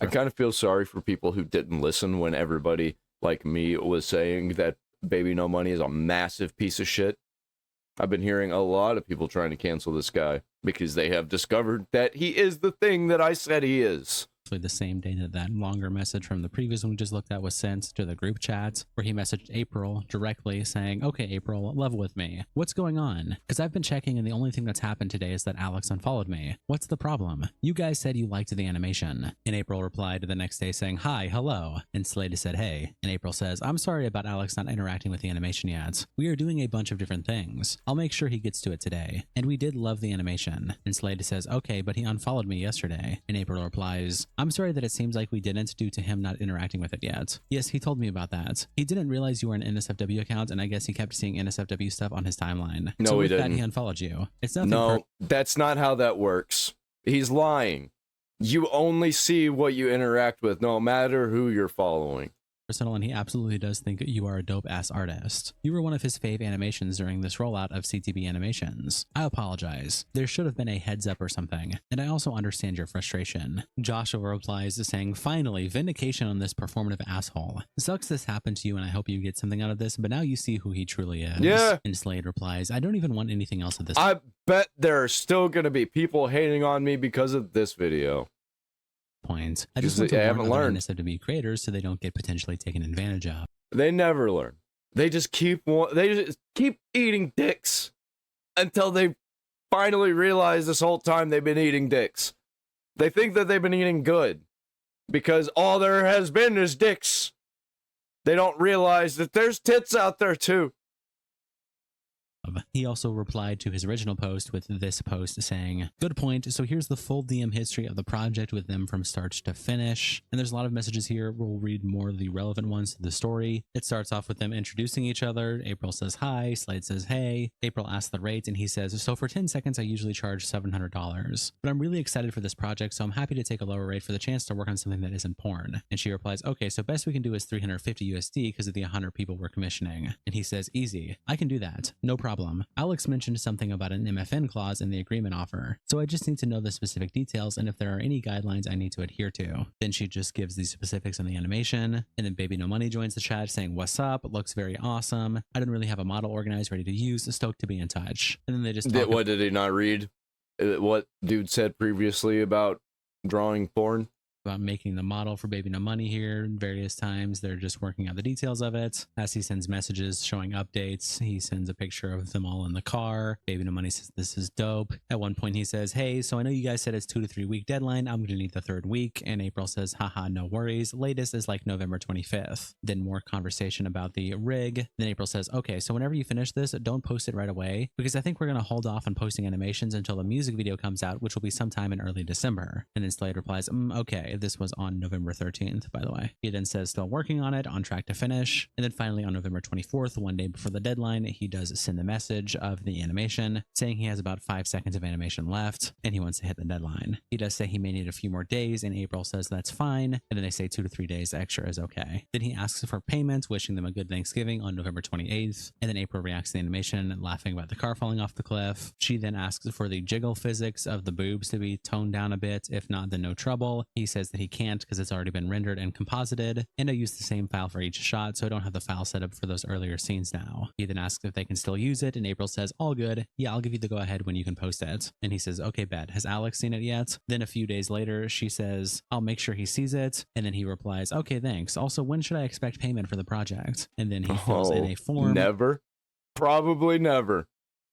I kind of feel sorry for people who didn't listen when everybody like me was saying that Baby No Money is a massive piece of shit. I've been hearing a lot of people trying to cancel this guy because they have discovered that he is the thing that I said he is. The same day that that longer message from the previous one we just looked at was sent to the group chat, where he messaged April directly saying, okay, April, level with me. What's going on? Because I've been checking and the only thing that's happened today is that Alex unfollowed me. What's the problem? You guys said you liked the animation. And April replied the next day saying, hi, hello. And Slade said, hey. And April says, I'm sorry about Alex not interacting with the animation yet. We are doing a bunch of different things. I'll make sure he gets to it today. And we did love the animation. And Slade says, okay, but he unfollowed me yesterday. And April replies, I'm sorry that it seems like we didn't due to him not interacting with it yet. Yes, he told me about that. He didn't realize you were an NSFW account, and I guess he kept seeing NSFW stuff on his timeline. No, so he didn't. That, he unfollowed you. It's nothing. No, that's not how that works. He's lying. You only see what you interact with, no matter who you're following. Personal, and he absolutely does think you are a dope-ass artist. You were one of his fave animations during this rollout of CTB animations. I apologize. There should have been a heads up or something, and I also understand your frustration. Joshua replies saying, finally, vindication on this performative asshole. Sucks this happened to you, and I hope you get something out of this, but now you see who he truly is. Yeah. And Slade replies, I don't even want anything else at this I bet there are still going to be people hating on me because of this video. point. I just want to warn other NSFW creators so they don't get potentially taken advantage of. They never learn. They just keep eating dicks until they finally realize this whole time they've been eating dicks. They think that they've been eating good because all there has been is dicks. They don't realize that there's tits out there too. He also replied to his original post with this post saying, good point. So here's the full DM history of the project with them from start to finish. And there's a lot of messages here. We'll read more of the relevant ones to the story. It starts off with them introducing each other. April says hi. Slade says hey. April asks the rate and he says, so for 10 seconds, I usually charge $700. But I'm really excited for this project, so I'm happy to take a lower rate for the chance to work on something that isn't porn. And she replies, okay, so best we can do is 350 USD because of the 100 people we're commissioning. And he says, easy. I can do that. No problem. Alex mentioned something about an MFN clause in the agreement offer, so I just need to know the specific details and if there are any guidelines I need to adhere to. Then she just gives the specifics on the animation, and then Baby No Money joins the chat saying, what's up? Looks very awesome. I don't really have a model organized, ready to use. Stoked to be in touch. And then they just talk. What did he not read? What dude said previously about drawing porn? About making the model for Baby No Money here various times. They're just working out the details of it. As he sends messages showing updates, he sends a picture of them all in the car. Baby No Money says this is dope. At one point he says, hey, so I know you guys said it's 2 to 3 week deadline. I'm gonna need the 3rd week. And April says, haha, no worries. Latest is like November 25th. Then more conversation about the rig. Then April says, okay, so whenever you finish this, don't post it right away because I think we're gonna hold off on posting animations until the music video comes out, which will be sometime in early December. And then Slade replies, okay. This was on November 13th, by the way. He then says still working on it, on track to finish. And then finally on November 24th, one day before the deadline, he does send the message of the animation saying he has about 5 seconds of animation left and he wants to hit the deadline. He does say he may need a few more days and April says that's fine. And then they say 2 to 3 days extra is okay. Then he asks for payment, wishing them a good Thanksgiving on November 28th. And then April reacts to the animation, laughing about the car falling off the cliff. She then asks for the jiggle physics of the boobs to be toned down a bit. If not, then no trouble. He says that he can't because it's already been rendered and composited, and I use the same file for each shot, so I don't have the file set up for those earlier scenes now. He then asks if they can still use it, and April says, all good. Yeah, I'll give you the go ahead when you can post it. And he says, okay, bet. Has Alex seen it yet? Then a few days later, she says, I'll make sure he sees it. And then he replies, okay, thanks. Also, when should I expect payment for the project? And then he fills in a form. Never. Probably never.